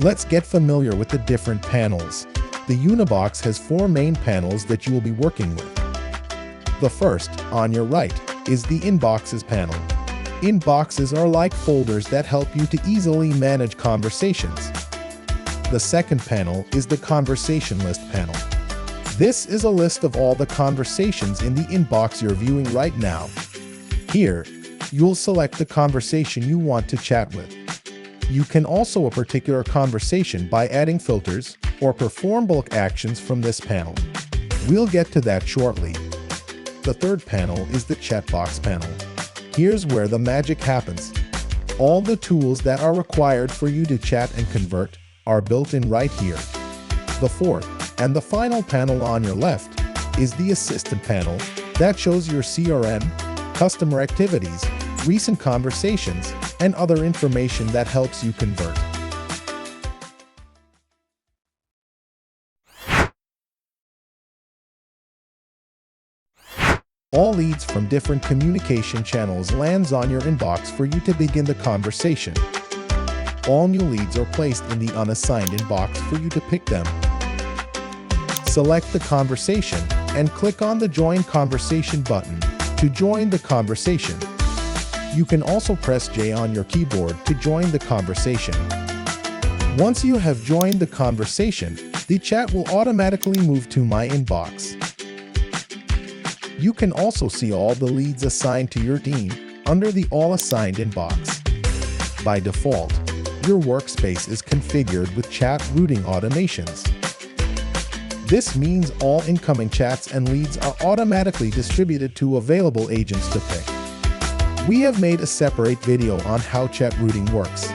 Let's get familiar with the different panels. The Unibox has 4 main panels that you will be working with. The first, on your right, is the Inboxes panel. Inboxes are like folders that help you to easily manage conversations. The second panel is the Conversation List panel. This is a list of all the conversations in the inbox you're viewing right now. Here, you'll select the conversation you want to chat with. You can also a particular conversation by adding filters or perform bulk actions from this panel. We'll get to that shortly. The third panel is the Chat Box panel. Here's where the magic happens. All the tools that are required for you to chat and convert are built in right here. The fourth and the final panel on your left is the Assistant panel that shows your CRM, customer activities, recent conversations, and other information that helps you convert. All leads from different communication channels lands on your inbox for you to begin the conversation. All new leads are placed in the unassigned inbox for you to pick them. Select the conversation and click on the Join Conversation button to join the conversation. You can also press J on your keyboard to join the conversation. Once you have joined the conversation, the chat will automatically move to My Inbox. You can also see all the leads assigned to your team under the All Assigned inbox. By default, your workspace is configured with chat routing automations. This means all incoming chats and leads are automatically distributed to available agents to pick. We have made a separate video on how chat routing works.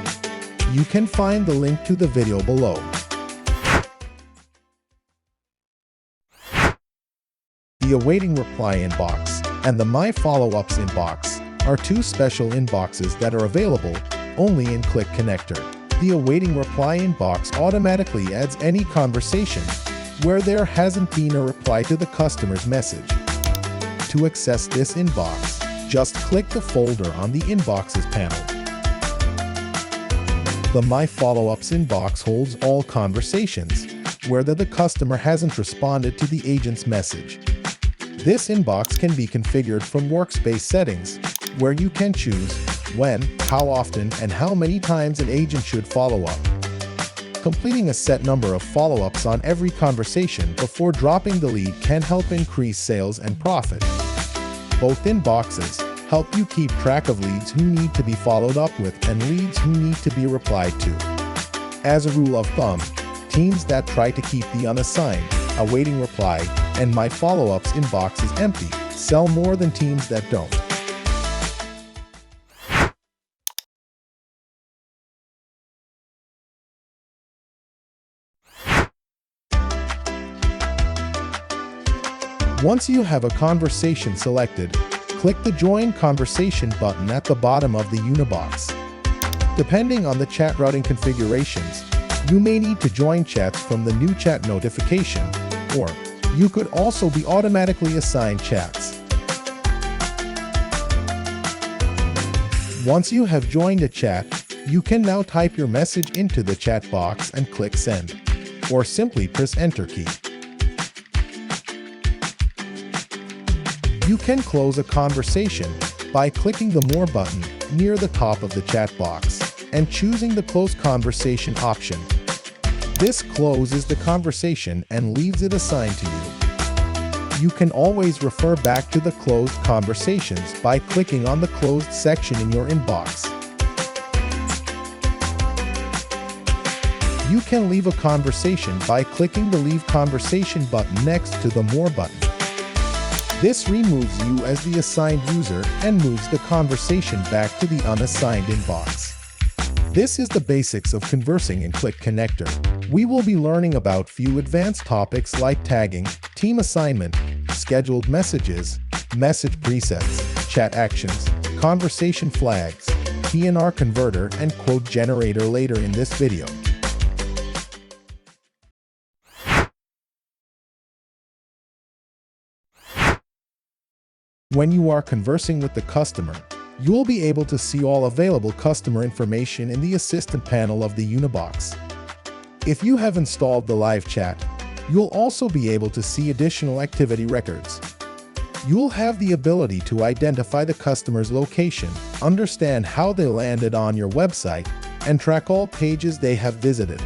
You can find the link to the video below. The Awaiting Reply inbox and the My Follow-ups inbox are 2 special inboxes that are available only in ClickConnector. The Awaiting Reply inbox automatically adds any conversation where there hasn't been a reply to the customer's message. To access this inbox, just click the folder on the Inboxes panel. The My Follow-ups inbox holds all conversations where the customer hasn't responded to the agent's message. This inbox can be configured from workspace settings, where you can choose when, how often, and how many times an agent should follow up. Completing a set number of follow-ups on every conversation before dropping the lead can help increase sales and profit. Both inboxes help you keep track of leads who need to be followed up with and leads who need to be replied to. As a rule of thumb, teams that try to keep the unassigned, awaiting reply, and My Follow-ups inboxes empty sell more than teams that don't. Once you have a conversation selected, click the Join Conversation button at the bottom of the Unibox. Depending on the chat routing configurations, you may need to join chats from the new chat notification, or you could also be automatically assigned chats. Once you have joined a chat, you can now type your message into the chat box and click Send, or simply press Enter key. You can close a conversation by clicking the More button near the top of the chat box and choosing the Close Conversation option. This closes the conversation and leaves it assigned to you. You can always refer back to the closed conversations by clicking on the Closed section in your inbox. You can leave a conversation by clicking the Leave Conversation button next to the More button. This removes you as the assigned user and moves the conversation back to the unassigned inbox. This is the basics of conversing in ClickConnector. We will be learning about few advanced topics like tagging, team assignment, scheduled messages, message presets, chat actions, conversation flags, PNR converter, and quote generator later in this video. When you are conversing with the customer, you will be able to see all available customer information in the Assistant panel of the Unibox. If you have installed the live chat, you'll also be able to see additional activity records. You'll have the ability to identify the customer's location, understand how they landed on your website, and track all pages they have visited.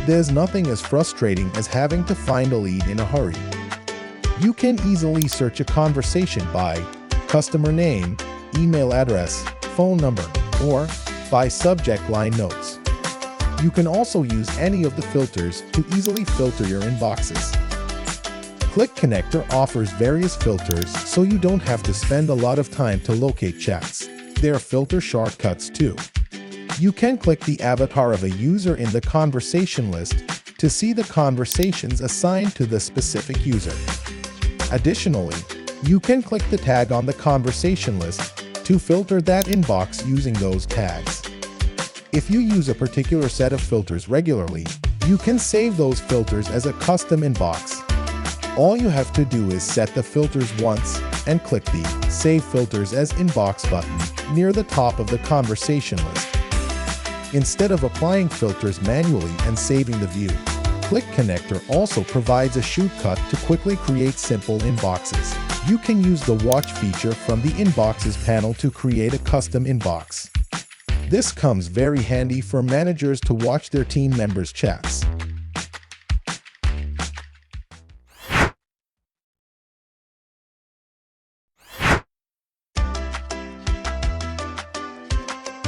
There's nothing as frustrating as having to find a lead in a hurry. You can easily search a conversation by customer name, email address, phone number, or by subject line notes. You can also use any of the filters to easily filter your inboxes. ClickConnector offers various filters so you don't have to spend a lot of time to locate chats. There are filter shortcuts too. You can click the avatar of a user in the conversation list to see the conversations assigned to the specific user. Additionally, you can click the tag on the conversation list to filter that inbox using those tags. If you use a particular set of filters regularly, you can save those filters as a custom inbox. All you have to do is set the filters once and click the Save Filters as Inbox button near the top of the conversation list. Instead of applying filters manually and saving the view, ClickConnector also provides a shortcut to quickly create simple inboxes. You can use the Watch feature from the Inboxes panel to create a custom inbox. This comes very handy for managers to watch their team members' chats.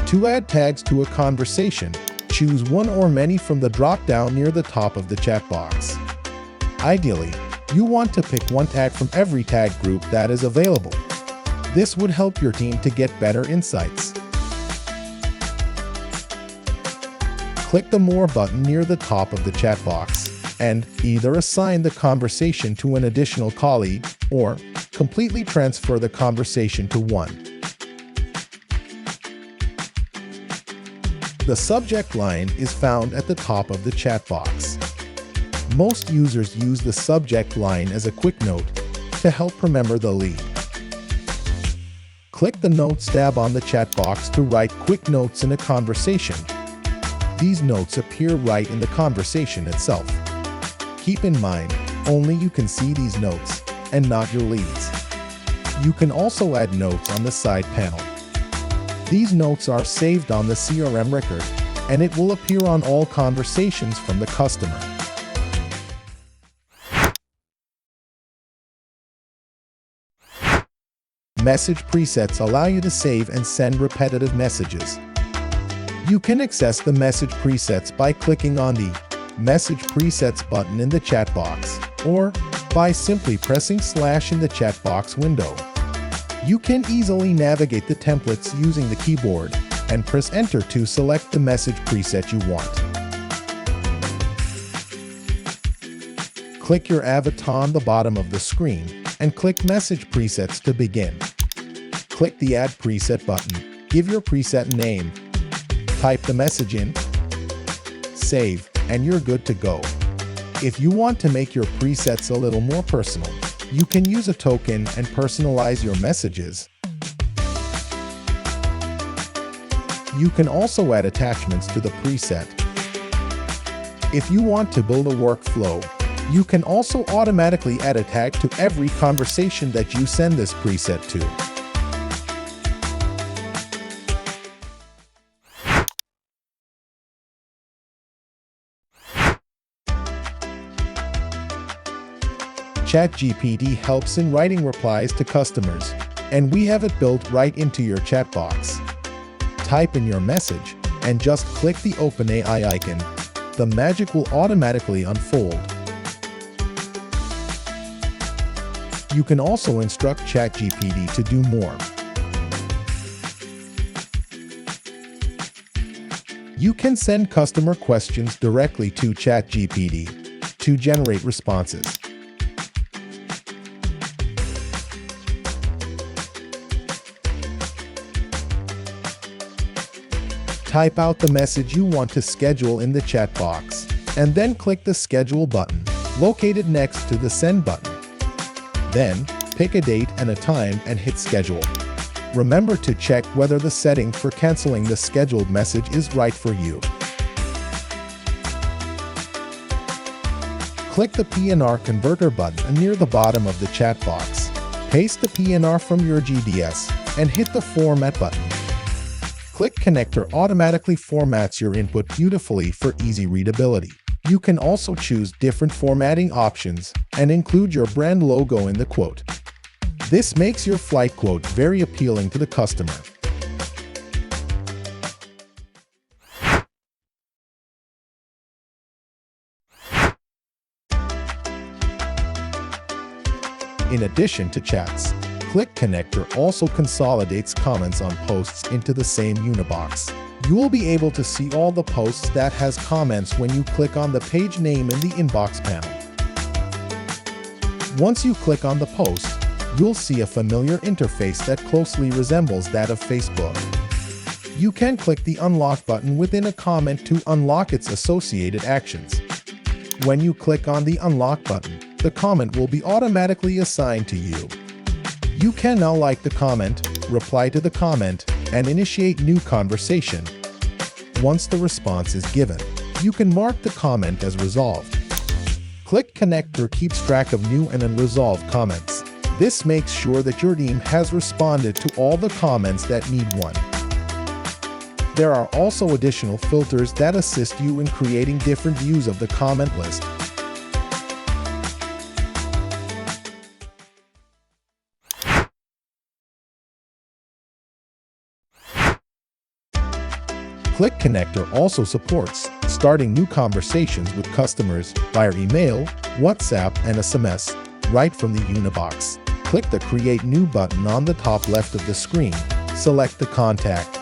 To add tags to a conversation, choose one or many from the drop-down near the top of the chat box. Ideally, you want to pick one tag from every tag group that is available. This would help your team to get better insights. Click the More button near the top of the chat box and either assign the conversation to an additional colleague or completely transfer the conversation to one. The subject line is found at the top of the chat box. Most users use the subject line as a quick note to help remember the lead. Click the Notes tab on the chat box to write quick notes in a conversation. These notes appear right in the conversation itself. Keep in mind, only you can see these notes and not your leads. You can also add notes on the side panel. These notes are saved on the CRM record, and it will appear on all conversations from the customer. Message presets allow you to save and send repetitive messages. You can access the message presets by clicking on the Message Presets button in the chat box, or by simply pressing / in the chat box window. You can easily navigate the templates using the keyboard and press Enter to select the message preset you want. Click your avatar on the bottom of the screen and click Message Presets to begin. Click the Add Preset button, give your preset name, type the message in, save, and you're good to go. If you want to make your presets a little more personal, you can use a token and personalize your messages. You can also add attachments to the preset. If you want to build a workflow, you can also automatically add a tag to every conversation that you send this preset to. ChatGPT helps in writing replies to customers, and we have it built right into your chat box. Type in your message and just click the OpenAI icon. The magic will automatically unfold. You can also instruct ChatGPT to do more. You can send customer questions directly to ChatGPT to generate responses. Type out the message you want to schedule in the chat box, and then click the Schedule button, located next to the Send button. Then, pick a date and a time and hit schedule. Remember to check whether the setting for canceling the scheduled message is right for you. Click the PNR converter button near the bottom of the chat box. Paste the PNR from your GDS and hit the Format button. ClickConnector automatically formats your input beautifully for easy readability. You can also choose different formatting options and include your brand logo in the quote. This makes your flight quote very appealing to the customer. In addition to chats, ClickConnector also consolidates comments on posts into the same Unibox. You will be able to see all the posts that has comments when you click on the page name in the Inbox panel. Once you click on the post, you'll see a familiar interface that closely resembles that of Facebook. You can click the Unlock button within a comment to unlock its associated actions. When you click on the Unlock button, the comment will be automatically assigned to you. You can now like the comment, reply to the comment, and initiate new conversation. Once the response is given, you can mark the comment as resolved. ClickConnector keeps track of new and unresolved comments. This makes sure that your team has responded to all the comments that need one. There are also additional filters that assist you in creating different views of the comment list. ClickConnector also supports starting new conversations with customers via email, WhatsApp, and SMS right from the Unibox. Click the Create New button on the top left of the screen. Select the contact,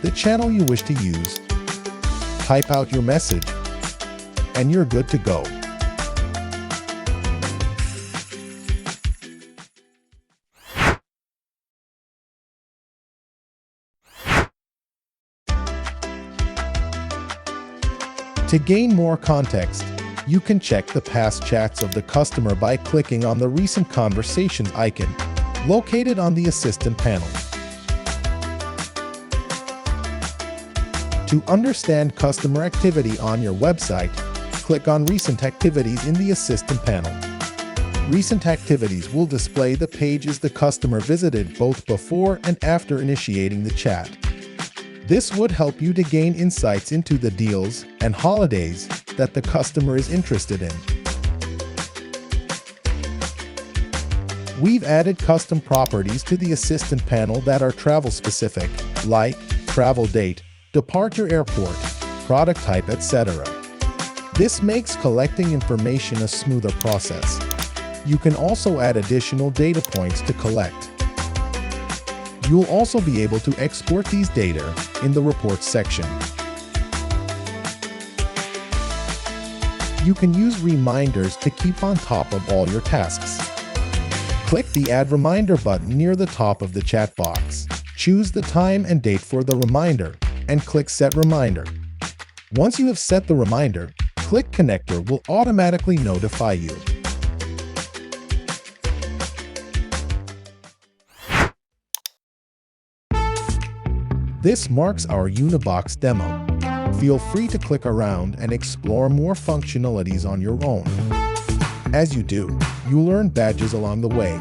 the channel you wish to use, type out your message, and you're good to go. To gain more context, you can check the past chats of the customer by clicking on the Recent Conversations icon, located on the Assistant panel. To understand customer activity on your website, click on Recent Activities in the Assistant panel. Recent activities will display the pages the customer visited both before and after initiating the chat. This would help you to gain insights into the deals and holidays that the customer is interested in. We've added custom properties to the Assistant panel that are travel-specific, like travel date, departure airport, product type, etc. This makes collecting information a smoother process. You can also add additional data points to collect. You'll also be able to export these data in the Reports section. You can use reminders to keep on top of all your tasks. Click the Add Reminder button near the top of the chat box. Choose the time and date for the reminder, and click Set Reminder. Once you have set the reminder, ClickConnector will automatically notify you. This marks our Unibox demo. Feel free to click around and explore more functionalities on your own. As you do, you'll earn badges along the way.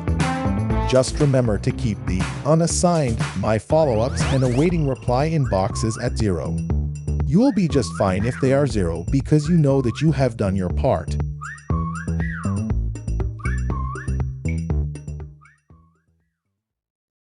Just remember to keep the unassigned, my follow-ups, and awaiting reply inboxes at 0. You will be just fine if they are 0 because you know that you have done your part.